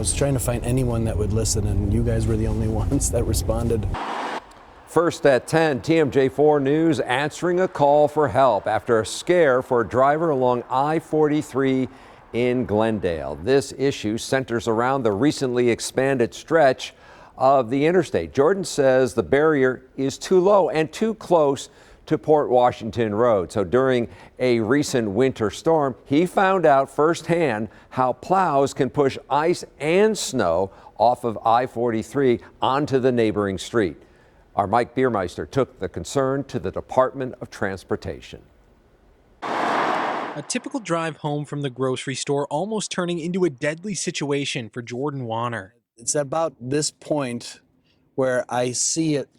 was trying to find anyone that would listen, and you guys were the only ones that responded. First at 10, TMJ4 News answering a call for help after a scare for a driver along I-43 in Glendale. This issue centers around the recently expanded stretch of the interstate. Jordan says the barrier is too low and too close to Port Washington Road. So during a recent winter storm, he found out firsthand how plows can push ice and snow off of I-43 onto the neighboring street. Our Mike Biermeister took the concern to the Department of Transportation. A typical drive home from the grocery store almost turning into a deadly situation for Jordan Wanner. It's about this point where I see it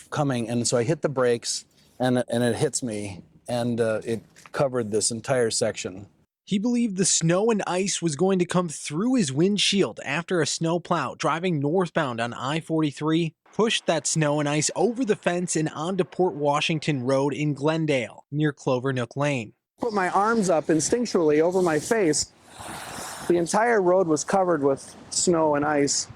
coming, and so I hit the brakes, and it hits me, and it covered this entire section. He believed the snow and ice was going to come through his windshield after a snowplow driving northbound on I-43 pushed that snow and ice over the fence and onto Port Washington Road in Glendale, near Clover Nook Lane. Put my arms up instinctually over my face. The entire road was covered with snow and ice,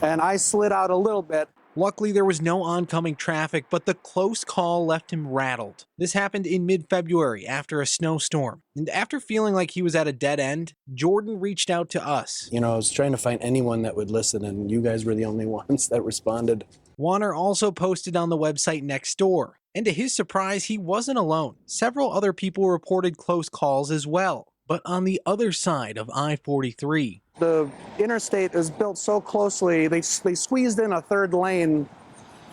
and I slid out a little bit. Luckily, there was no oncoming traffic, but the close call left him rattled. This happened in mid-February after a snowstorm. And after feeling like he was at a dead end, Jordan reached out to us. I was trying to find anyone that would listen, and you guys were the only ones that responded. Wanner also posted on the website next door. And to his surprise, he wasn't alone. Several other people reported close calls as well, but on the other side of I-43. The interstate is built so closely, they squeezed in a third lane,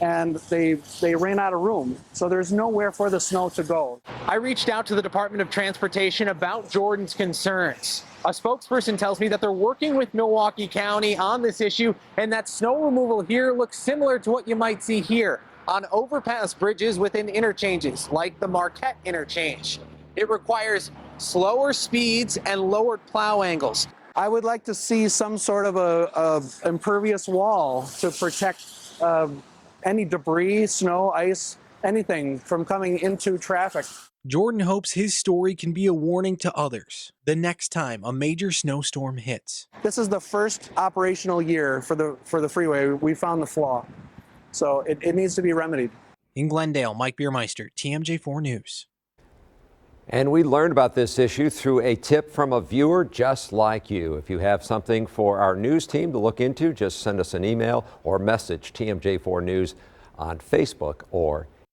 and they ran out of room. So there's nowhere for the snow to go. I reached out to the Department of Transportation about Jordan's concerns. A spokesperson tells me that they're working with Milwaukee County on this issue, and that snow removal here looks similar to what you might see here on overpass bridges within interchanges, like the Marquette interchange. It requires slower speeds and lowered plow angles. I would like to see some sort of a impervious wall to protect any debris, snow, ice, anything from coming into traffic. Jordan hopes his story can be a warning to others the next time a major snowstorm hits. This is the first operational year for the freeway. We found the flaw, so it needs to be remedied. In Glendale, Mike Biermeister, TMJ4 News. And we learned about this issue through a tip from a viewer just like you. If you have something for our news team to look into, just send us an email or message TMJ4 News on Facebook or